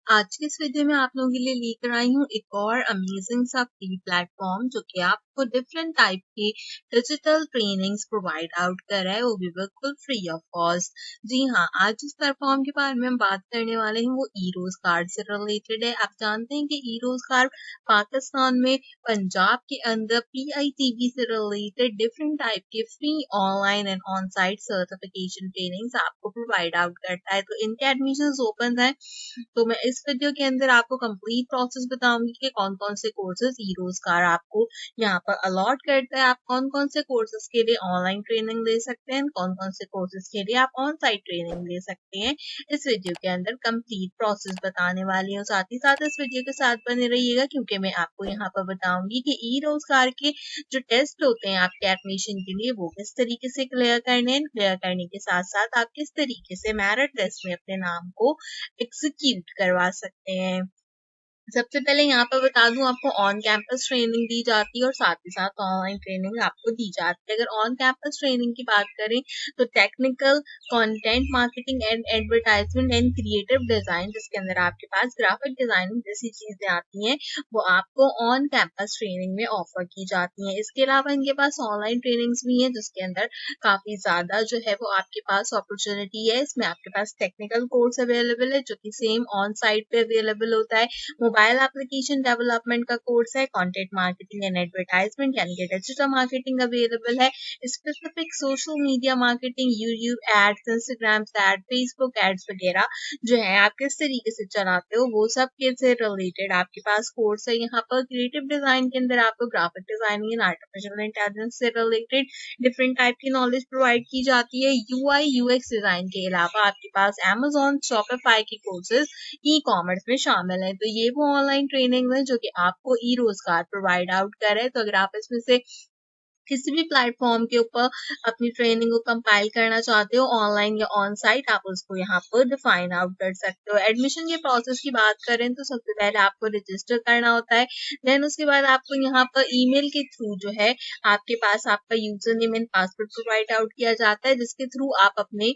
आज की इस वीडियो में आप लोगों के लिए लेकर आई हूँ एक और अमेजिंग सा फ्री प्लेटफॉर्म जो कि आपको डिफरेंट टाइप की डिजिटल ट्रेनिंग्स प्रोवाइड आउट कर रहा है, वो भी बिल्कुल फ्री ऑफ कॉस्ट। जी हाँ, आज जिस प्लेटफॉर्म के बारे में हम बात करने वाले हैं वो ई रोजगार से रिलेटेड है। आप जानते हैं कि ई रोजगार पाकिस्तान में पंजाब के अंदर PITB से रिलेटेड डिफरेंट टाइप के free online and on site certification trainings आपको प्रोवाइड आउट करता है। तो इनके एडमिशन ओपन है। तो मैं इस वीडियो के अंदर आपको कंप्लीट प्रोसेस बताऊंगी कि कौन-कौन से कोर्सेज ई-रोजगार आपको यहाँ पर अलॉट करता है। आप कौन-कौन से कोर्सेज के लिए ऑनलाइन ट्रेनिंग ले सकते हैं, कौन-कौन से कोर्सेज के लिए आप ऑन साइट ट्रेनिंग ले सकते हैं। इस वीडियो के अंदर कंप्लीट प्रोसेस बताने वाली हूँ। साथ ही साथ इस वीडियो के साथ बने रहिएगा क्योंकि मैं आपको यहाँ पर बताऊंगी कि ई-रोजगार के जो टेस्ट होते हैं आपके एडमिशन के लिए वो किस तरीके से क्लियर करने हैं। क्लियर करने के साथ-साथ आप किस तरीके से मेरिट लिस्ट में अपने नाम को एग्जीक्यूट करवा सकते हैं। सबसे पहले यहाँ पर बता दूं आपको ऑन कैंपस ट्रेनिंग दी जाती है और साथ ही साथ ऑनलाइन ट्रेनिंग आपको दी जाती है। अगर ऑन कैंपस ट्रेनिंग की बात करें तो technical, content marketing and advertisement and creative design, जिसके अंदर आपके पास ग्राफिक डिजाइनिंग जैसी चीजें आती हैं, वो आपको ऑन कैंपस ट्रेनिंग में ऑफर की जाती हैं। इसके अलावा इनके पास ऑनलाइन ट्रेनिंग्स भी हैं जिसके अंदर काफी ज्यादा जो है वो आपके पास अपॉर्चुनिटी है। इसमें आपके पास टेक्निकल कोर्स अवेलेबल है जो कि सेम ऑन साइट पे अवेलेबल होता है। मोबाइल एप्लीकेशन डेवलपमेंट का कोर्स है, कंटेंट मार्केटिंग एंड एडवर्टाइजमेंट यानी कि डिजिटल मार्केटिंग अवेलेबल है। Specific social media marketing, YouTube ads, Instagram ad, Facebook ads वगैरह जो है आप किस तरीके से चलाते हो वो सब के से रिलेटेड आपके पास कोर्स है। यहाँ पर क्रिएटिव डिजाइन के अंदर आपको graphic designing and artificial intelligence से रिलेटेड डिफरेंट टाइप की नॉलेज प्रोवाइड की जाती है। UI UX डिजाइन के अलावा आपके पास Amazon Shopify के कोर्सेज ई कॉमर्स में शामिल है। तो ये वो ऑनलाइन ट्रेनिंग है जो कि आपको ई रोजगार प्रोवाइड आउट कर रहा है। तो अगर आप इसमें से किसी भी प्लेटफॉर्म के ऊपर अपनी ट्रेनिंग को कंपाइल करना चाहते हो ऑनलाइन या ऑन साइट, आप उसको यहाँ पर डिफाइन आउट कर सकते हो। एडमिशन के प्रोसेस की बात करें तो सबसे पहले आपको रजिस्टर करना होता है। देन उसके बाद आपको यहाँ पर ईमेल के थ्रू जो है आपके पास आपका user name and password provide out किया जाता है, जिसके थ्रू आप अपने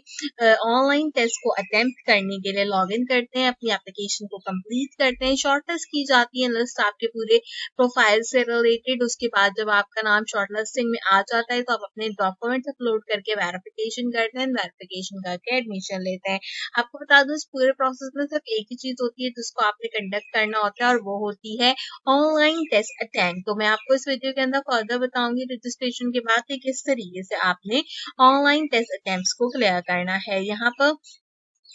ऑनलाइन टेस्ट को अटेम्प्ट करने के लिए लॉग इन करते हैं, अपनी एप्लीकेशन को कंप्लीट करते हैं। शॉर्ट लिस्ट की जाती है लिस्ट आपके पूरे प्रोफाइल से रिलेटेड। उसके बाद जब आपका नाम शॉर्टलिस्टिंग में आ जाता है तो आप अपने डॉक्यूमेंट्स अपलोड करके वेरिफिकेशन करते हैं, वेरिफिकेशन करके एडमिशन लेते हैं। आपको बता दूं इस पूरे प्रोसेस में सिर्फ एक ही चीज होती है जिसको आपने कंडक्ट करना होता है और वो होती है ऑनलाइन टेस्ट अटेम्प्ट। तो मैं आपको इस वीडियो के अंदर फर्दर बताऊंगी रजिस्ट्रेशन के बाद कि किस तरीके से आपने ऑनलाइन टेस्ट अटेम्प्ट्स को क्लियर करना है। यहाँ पर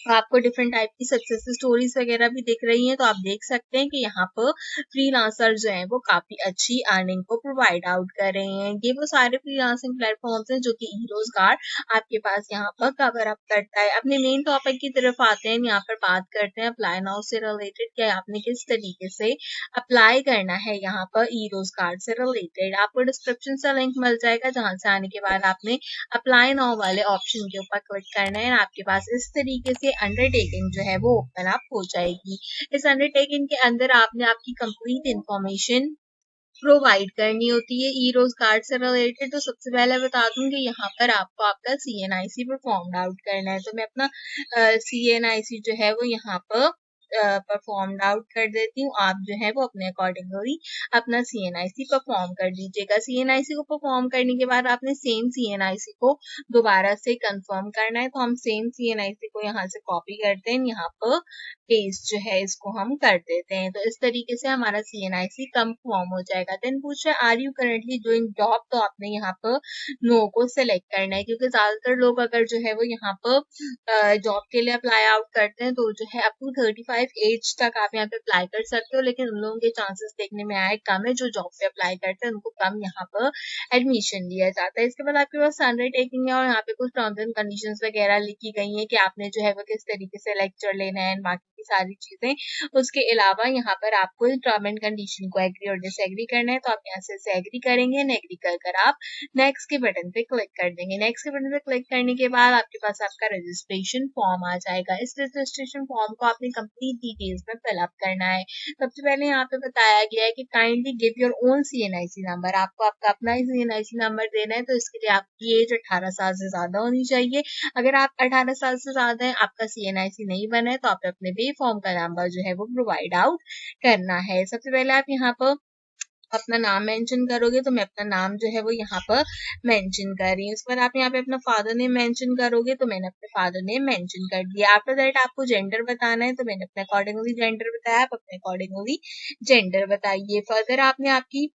आपको डिफरेंट टाइप की सक्सेस स्टोरीज वगैरह भी दिख रही हैं, तो आप देख सकते हैं कि यहाँ पर फ्रीलांसर जो हैं वो काफी अच्छी अर्निंग को प्रोवाइड आउट कर रहे हैं। ये वो सारे फ्रीलांसिंग प्लेटफॉर्म्स हैं जो कि ई रोजगार आपके पास यहाँ पर कवर अप करता है। अपने मेन टॉपिक की तरफ आते हैं, यहाँ पर बात करते हैं अप्लाई नाउ से रिलेटेड कि आपने किस तरीके से अप्लाई करना है यहाँ पर ई रोजगार से रिलेटेड। आपको डिस्क्रिप्शन से लिंक मिल जाएगा जहां से आने के बाद आपने अप्लाई नाउ वाले ऑप्शन के ऊपर क्लिक करना है। आपके पास इस तरीके से अंडरटेकिंग जो है वो ओपन अप हो जाएगी। इस अंडरटेकिंग के अंदर आपने आपकी कंप्लीट इंफॉर्मेशन प्रोवाइड करनी होती है ई रोजगार से रिलेटेड। तो सबसे पहले बता दूं कि यहाँ पर आपको आपका CNIC परफॉर्म आउट करना है। तो मैं अपना CNIC जो है वो यहाँ पर परफॉर्म आउट कर देती हूँ। आप जो है वो अपने अकॉर्डिंगली अपना CNIC परफॉर्म कर दीजिएगा। CNIC को परफॉर्म करने के बाद आपने सेम CNIC को दोबारा से कंफर्म करना है। तो हम सेम CNIC को यहाँ से कॉपी करते हैं, यहाँ पर पेस्ट जो है इसको हम कर देते हैं। तो इस तरीके से हमारा CNIC कंफर्म हो जाएगा। देन पूछ रहा है are you currently doing job, तो आपने यहाँ पर नो को सिलेक्ट करना है क्योंकि ज्यादातर लोग अगर जो है वो यहाँ पर जॉब के लिए अप्लाई आउट करते हैं तो जो है अप टू 35 एज तक आप यहाँ पे अप्लाई कर सकते हो, लेकिन उन लोगों के चांसेस देखने में आए कम है। जो जॉब पे अप्लाई करते हैं उनको कम यहाँ पर एडमिशन दिया जाता है। इसके बाद आपके पास अंडरटेकिंग है और यहाँ पे कुछ टर्म्स एंड कंडीशंस वगैरह लिखी गई हैं कि आपने जो है वो किस तरीके से लेक्चर लेना है, बाकी की सारी चीजें। उसके अलावा यहाँ पर आपको टर्म एंड कंडीशन को एग्री और डिसएग्री करना है, तो आप यहाँ से एग्री करेंगे, एग्री कर आप नेक्स्ट के बटन पे क्लिक कर देंगे। नेक्स्ट के बटन पे क्लिक करने के बाद आपके पास आपका रजिस्ट्रेशन फॉर्म आ जाएगा। इस रजिस्ट्रेशन फॉर्म को आपने कंप्लीट डिटेल्स में फिलअप करना है। सबसे पहले यहाँ पे बताया गया है कि kindly give your own CNIC number. आपको आपका अपना ही CNIC नंबर देना है, तो इसके लिए आपकी एज 18 साल से ज्यादा होनी चाहिए। अगर आप 18 साल से ज्यादा है, आपका CNIC नहीं बना है, तो आप अपने पे फॉर्म का नंबर जो है वो प्रोवाइड आउट करना है। सबसे पहले आप यहाँ पर अपना नाम मेंशन करोगे, तो मैं अपना नाम जो है वो यहाँ पर मेंशन कर रही हूँ। उसके बाद आप यहाँ पे अपना फादर नेम मेंशन करोगे, तो मैंने अपने फादर नेम मेंशन कर दिया। आफ्टर दैट आपको जेंडर बताना है, तो मैंने अपने अकॉर्डिंगली जेंडर बताया, आप अपने अकॉर्डिंगली जेंडर बताइए। फर्दर आपने आपकी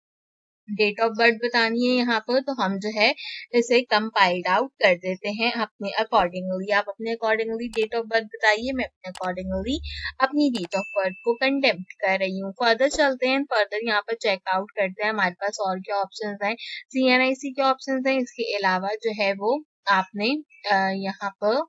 डेट ऑफ बर्थ बतानी है यहाँ पर, तो हम जो है इसे कंपाइल्ड आउट कर देते हैं अपने अकॉर्डिंगली। आप अपने अकॉर्डिंगली डेट ऑफ बर्थ बताइए, मैं अपने अकॉर्डिंगली अपनी डेट ऑफ बर्थ को कंटेम्प्ट कर रही हूँ। फर्दर चलते हैं, फर्दर यहाँ पर चेकआउट करते हैं हमारे पास और क्या ऑप्शन है। CNIC के ऑप्शन है, इसके अलावा जो है वो आपने यहाँ पर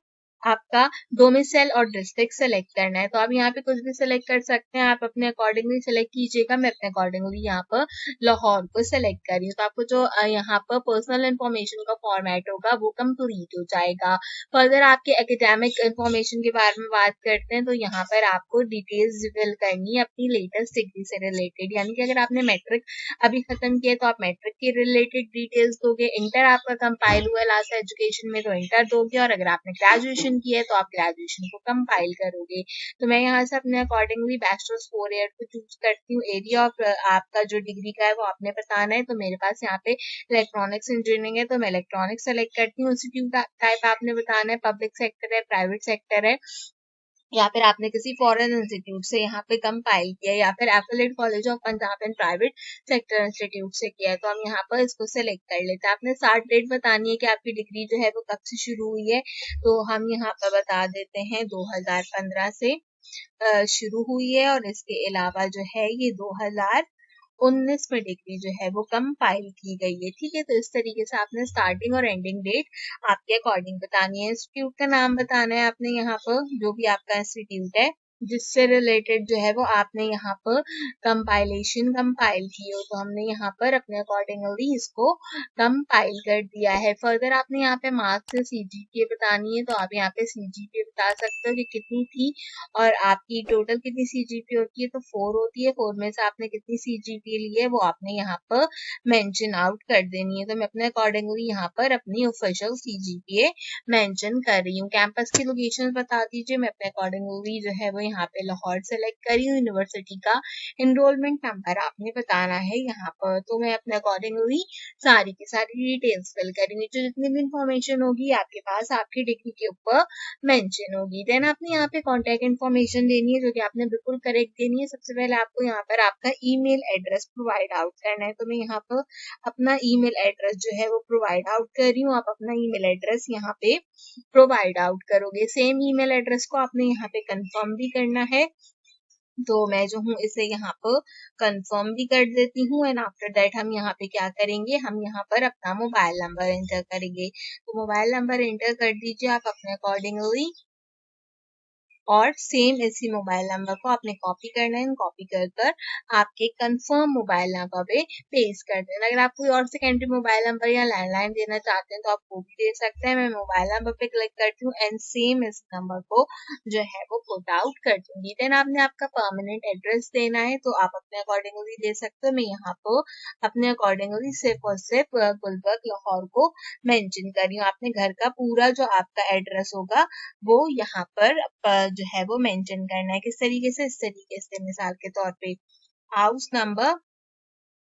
आपका डोमिसाइल और डिस्ट्रिक्ट सेलेक्ट करना है। तो आप यहाँ पे कुछ भी सिलेक्ट कर सकते हैं, आप अपने अकॉर्डिंगली सिलेक्ट कीजिएगा। मैं अपने अकॉर्डिंगली यहाँ पर लाहौर को सिलेक्ट कर रही हूँ। तो आपको जो यहाँ पर पर्सनल इन्फॉर्मेशन का फॉर्मेट होगा वो कंप्लीट हो जाएगा। फर्दर आपके एकेडमिक इन्फॉर्मेशन के बारे में बात करते हैं, तो यहाँ पर आपको डिटेल्स फिल करनी है अपनी लेटेस्ट डिग्री से रिलेटेड। यानी कि अगर आपने मैट्रिक अभी खत्म किया तो आप मैट्रिक के रिलेटेड डिटेल्स दोगे। इंटर आपका कंपाइल हुआ लास्ट एजुकेशन में, तो इंटर दोगे। और अगर आपने ग्रेजुएशन किया है तो आप ग्रेजुएशन को कंपाइल करोगे। तो मैं यहाँ से अपने अकॉर्डिंगली बैचलर्स 4 ईयर को चूज करती हूँ। एरिया ऑफ आपका जो डिग्री का है वो आपने बताना है। तो मेरे पास यहाँ पे इलेक्ट्रॉनिक्स इंजीनियरिंग है, तो मैं इलेक्ट्रॉनिक्स सेलेक्ट करती हूँ। इंस्टीट्यूट टाइप आपने बताना है, पब्लिक सेक्टर है, प्राइवेट सेक्टर है, या फिर आपने किसी फॉरेन इंस्टीट्यूट से यहाँ पे कंपाइल किया, या फिर affiliate college of Punjab and private sector institute से किया है। तो हम यहाँ पर इसको सिलेक्ट कर लेते हैं। आपने स्टार्ट डेट बतानी है कि आपकी डिग्री जो है वो कब से शुरू हुई है, तो हम यहाँ पर बता देते हैं 2015 से शुरू हुई है, और इसके अलावा जो है ये 2019 में डिग्री जो है वो कंपाइल की गई है। ठीक है, तो इस तरीके से आपने स्टार्टिंग और एंडिंग डेट आपके अकॉर्डिंग बतानी है। इंस्टीट्यूट का नाम बताना है आपने यहाँ पर, जो भी आपका इंस्टीट्यूट है जिससे रिलेटेड जो है वो आपने यहाँ पर कंपाइलेशन कंपाइल की हो, तो हमने यहाँ पर अपने अकॉर्डिंगली इसको कंपाइल कर दिया है। फर्दर आपने यहाँ पे मार्क्स से CGPA बतानी है, तो आप यहाँ पे CGPA बता सकते हो कि कितनी थी, और आपकी टोटल कितनी CGPA होती है, तो 4 होती है। 4 में से आपने कितनी CGPA ली है वो आपने यहाँ पर मेंशन आउट कर देनी है। तो मैं अपने अकॉर्डिंगली यहाँ पर अपनी ऑफिशियल CGPA मेंशन कर रही हूँ। कैंपस की लोकेशन बता दीजिए, मैं अपने अकॉर्डिंगली जो है वो यहाँ पे लाहौर सेलेक्ट करी हूँ। यूनिवर्सिटी का एनरोलमेंट नंबर आपने बताना है यहाँ पर। तो मैं अपने अकॉर्डिंगली सारी की सारी डिटेल्स फिल करेंगे। जो जितनी भी इंफॉर्मेशन होगी आपके पास आपकी डिग्री के ऊपर मेंशन होगी। देन आपने यहाँ पे कॉन्टेक्ट इन्फॉर्मेशन देनी है, जो कि आपने बिल्कुल करेक्ट देनी है। सबसे पहले आपको यहाँ पर आपका ईमेल एड्रेस प्रोवाइड आउट करना है। तो मैं यहाँ पर अपना ईमेल एड्रेस जो है वो प्रोवाइड आउट कर रही हूँ। आप अपना ईमेल एड्रेस यहाँ पे प्रोवाइड आउट करोगे। सेम ईमेल एड्रेस को आपने यहाँ पे कंफर्म भी करना है, तो मैं जो हूँ इसे यहाँ पर कंफर्म भी कर देती हूँ। एंड आफ्टर दैट हम यहाँ पे क्या करेंगे, हम यहाँ पर अपना मोबाइल नंबर एंटर करेंगे। तो मोबाइल नंबर एंटर कर दीजिए आप अपने अकॉर्डिंगली, और सेम इसी मोबाइल नंबर को आपने कॉपी करना है। कॉपी कर कर आपके कंफर्म मोबाइल नंबर पे पेस्ट कर देना। अगर आप कोई और सेकेंडरी मोबाइल नंबर या लैंडलाइन देना चाहते हैं तो आप वो भी दे सकते हैं। मैं मोबाइल नंबर पे क्लिक करती हूँ एंड सेम इस नंबर को जो है वो पुट आउट कर दूंगी। देन आपने आपका परमानेंट एड्रेस देना है, तो आप अपने अकॉर्डिंगली दे सकते हो। मैं यहाँ पर अपने अकॉर्डिंगली सिर्फ और सिर्फ गुलबर्ग लाहौर को मेंशन कर रही हूँ। आपने घर का पूरा जो आपका एड्रेस होगा वो यहाँ पर जो है वो मेंशन करना है। किस तरीके से, इस तरीके से मिसाल के तौर पे हाउस नंबर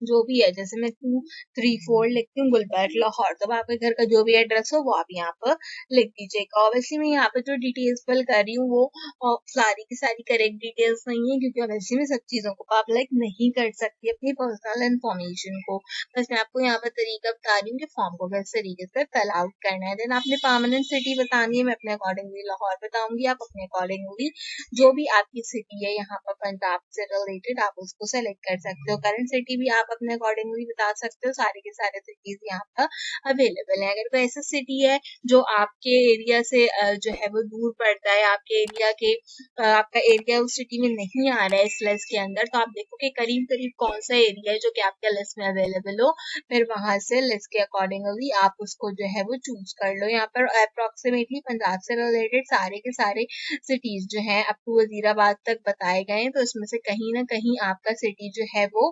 जो भी है, जैसे मैं 234 लिखती हूँ गुलबर्ग लाहौर, तो आपके घर का जो भी एड्रेस हो वो आप यहाँ पर लिख दीजिएगा। ऑब्वियसली मैं यहाँ पे जो डिटेल्स फिल कर रही हूँ वो सारी की सारी करेक्ट डिटेल्स नहीं है, क्योंकि ऑब्वियसली मैं सब चीजों को पब्लिक नहीं कर सकती अपनी पर्सनल इन्फॉर्मेशन को। बस मैं आपको यहाँ पर तरीका बता रही हूँ कि फॉर्म को किस तरीके से फिल आउट करना है। देन आपने परमानेंट सिटी बतानी है, मैं अपने अकॉर्डिंगली लाहौर बताऊंगी। आप अपने अकॉर्डिंगली जो भी आपकी सिटी है यहाँ पर पंजाब से रिलेटेड आप उसको सेलेक्ट कर सकते हो। करंट सिटी भी आप अपने अकॉर्डिंगली बता सकते हो। सारे के सारे सिटीज यहाँ पर अवेलेबल है। अगर कोई ऐसा सिटी है जो आपके एरिया से जो है वो दूर पड़ता है, आपके एरिया के आपका एरिया उस सिटी में नहीं आ रहा है इस लिस्ट के अंदर, तो आप देखो कि करीब करीब कौन सा एरिया है जो कि आपके लिस्ट में अवेलेबल हो, फिर वहां से लिस्ट के अकॉर्डिंगली आप उसको जो है वो चूज कर लो। यहाँ पर अप्रोक्सीमेटली पंजाब से रिलेटेड सारे के सारे सिटीज जो है अप टू वजीराबाद तक बताए गए हैं, तो इसमें से कहीं ना कहीं आपका सिटी जो है वो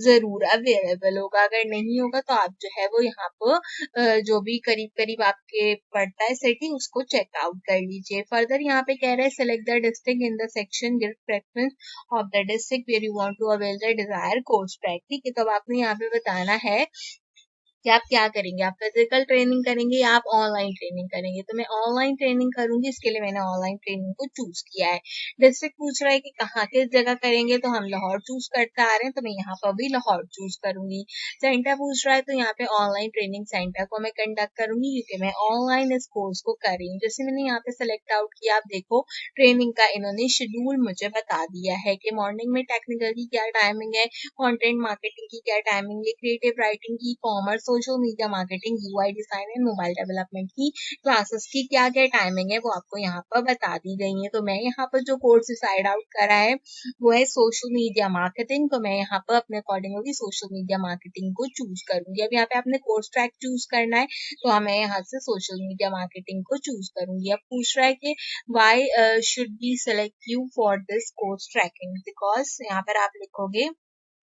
जरूर ज़रूर अवेलेबल होगा। अगर नहीं होगा तो आप जो है वो यहाँ पर जो भी करीब आपके पड़ता है सिटी उसको चेकआउट कर लीजिए। फर्दर यहाँ पे कह रहे हैं select the district in the section give preference of the district where you want to avail the desire course track. ठीक है, तो अब आपने यहाँ पे बताना है कि आप क्या करेंगे, आप फिजिकल ट्रेनिंग करेंगे या आप ऑनलाइन ट्रेनिंग करेंगे। तो मैं ऑनलाइन ट्रेनिंग करूंगी, इसके लिए मैंने ऑनलाइन ट्रेनिंग को चूज किया है। डिस्ट्रिक्ट पूछ रहा है कि कहाँ किस जगह करेंगे, तो हम लाहौर चूज करते आ रहे हैं, तो मैं यहाँ पर भी लाहौर चूज करूंगी। सेंटर पूछ रहा है तो यहाँ पे ऑनलाइन ट्रेनिंग सेंटर को मैं कंडक्ट करूंगी, क्योंकि मैं ऑनलाइन इस कोर्स को कर रही हूँ। जैसे मैंने यहाँ पे सेलेक्ट आउट किया, आप देखो ट्रेनिंग का इन्होंने शेड्यूल मुझे बता दिया है कि मॉर्निंग में टेक्निकल की क्या टाइमिंग है, कंटेंट मार्केटिंग की क्या टाइमिंग है, क्रिएटिव राइटिंग की, commerce, social media marketing, UI design and mobile development की क्लासेस की क्या क्या टाइमिंग है वो आपको यहाँ पर बता दी गई है। तो मैं यहाँ पर जो कोर्स डिसाइड आउट करा है वो है सोशल मीडिया मार्केटिंग। तो मैं यहाँ पर अपने अकॉर्डिंगली सोशल मीडिया मार्केटिंग को चूज करूंगी। अब यहाँ पे आपने कोर्स ट्रैक चूज करना है, तो हमें यहाँ से सोशल मीडिया मार्केटिंग को चूज करूंगी। अब पूछ रहा है कि why should be select you for this course tracking, because यहाँ पर आप लिखोगे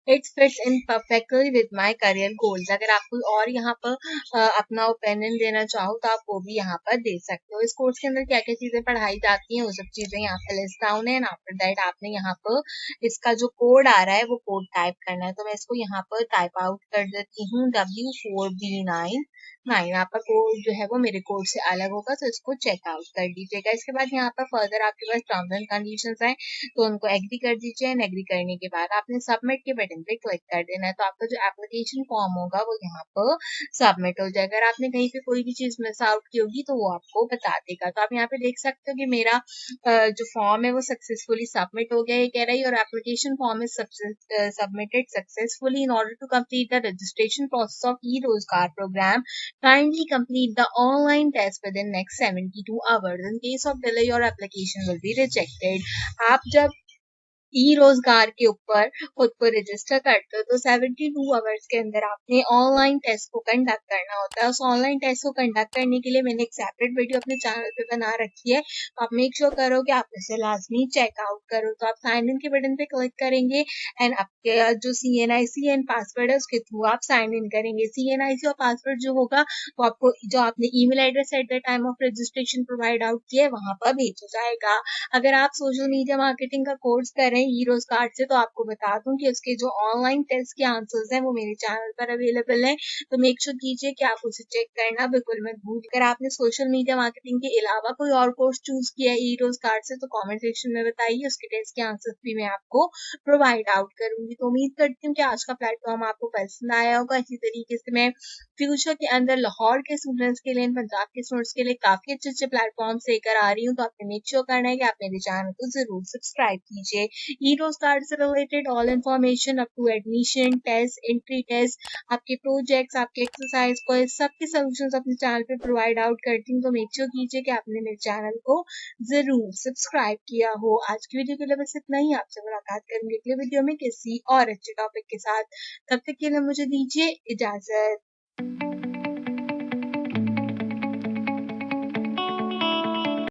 it fits in perfectly with my career goals. अगर आप कोई और यहाँ पर अपना ओपिनियन देना चाहो तो आप वो भी यहाँ पर दे सकते हो। इस कोर्स के अंदर क्या क्या चीजें पढ़ाई जाती हैं वो सब चीजें यहाँ पर लिस्ट डाउन है, एंड आफ्टर दैट आपने यहाँ पर इसका जो कोड आ रहा है वो कोड टाइप करना है। तो मैं इसको यहाँ पर टाइप आउट कर देती हूँ, W4B9। आपका कोड जो है वो मेरे कोड से अलग होगा, तो इसको चेकआउट कर लीजिएगा। इसके बाद यहाँ पर फर्दर आपके पास टर्म्स एंड कंडीशंस हैं, तो उनको एग्री कर दीजिए, एंड एग्री करने के बाद आपने सबमिट के बटन पे क्लिक कर देना है। तो आपका जो एप्लीकेशन फॉर्म होगा वो यहाँ पर सबमिट हो जाएगा। अगर आपने कहीं पे कोई भी चीज मिस आउट की होगी तो वो आपको बता देगा। तो आप यहाँ पे देख सकते हो कि मेरा जो फॉर्म है वो सक्सेसफुली सबमिट हो गया, ये कह रही है, और application form is submitted successfully. In order to complete the registration process of E Rozgar program, kindly complete the online test within next 72 hours. In case of delay, your application will be rejected. आप जब ई रोजगार के ऊपर खुद को register करते हो तो 72 आवर्स के अंदर आपने ऑनलाइन टेस्ट को कंडक्ट करना होता है। उस ऑनलाइन टेस्ट को कंडक्ट करने के लिए मैंने एक सेपरेट वीडियो अपने चैनल पे बना रखी है, तो आप मेक श्योर करो कि आप इसे लाजमी चेकआउट करो। तो आप साइन इन के बटन पे क्लिक करेंगे, एंड आपके जो CNIC एंड पासवर्ड है उसके थ्रू आप साइन इन करेंगे। CNIC और पासवर्ड जो होगा वो आपको जो आपने email address at the time of registration provide out किया है वहां पर भेजा जाएगा। अगर आप सोशल मीडिया मार्केटिंग का कोर्स कर रहे हैं हीरोज कार्ड से, तो आपको बता दूं कि उसके जो ऑनलाइन टेस्ट के आंसर्स हैं वो मेरे चैनल पर अवेलेबल हैं, तो मेक श्योर कीजिए कि आप उसे चेक करना बिल्कुल मत भूलिए। अगर आपने सोशल मीडिया मार्केटिंग के अलावा कोई और कोर्स चूज किया है हीरोज कार्ड से तो कमेंट सेक्शन में बताइए, उसके टेस्ट के आंसर्स भी मैं आपको प्रोवाइड आउट करूंगी। तो उम्मीद करती हूँ कि आज का प्लेटफॉर्म आपको पसंद आया होगा। इसी तरीके से मैं फ्यूचर के अंदर लाहौर के स्टूडेंट्स के लिए, पंजाब के स्टूडेंट्स के लिए काफी अच्छे अच्छे प्लेटफॉर्म लेकर आ रही हूँ, तो आपने मेक श्योर करना है कि आप मेरे चैनल को जरूर सब्सक्राइब कीजिए। ईरोज कार्ड से related all information up to admission test, entry test, आपके प्रोजेक्ट्स, आपके एक्सरसाइज को, सबके सोल्यूशन अपने चैनल पे प्रोवाइड आउट करती हूँ। तो मेक श्योर कीजिए कि आपने मेरे चैनल को जरूर सब्सक्राइब किया हो। आज की वीडियो के लिए बस इतना ही। आपसे मुलाकात करेंगे अगले वीडियो में किसी और अच्छे टॉपिक के साथ। तब तक के लिए मुझे दीजिए इजाजत।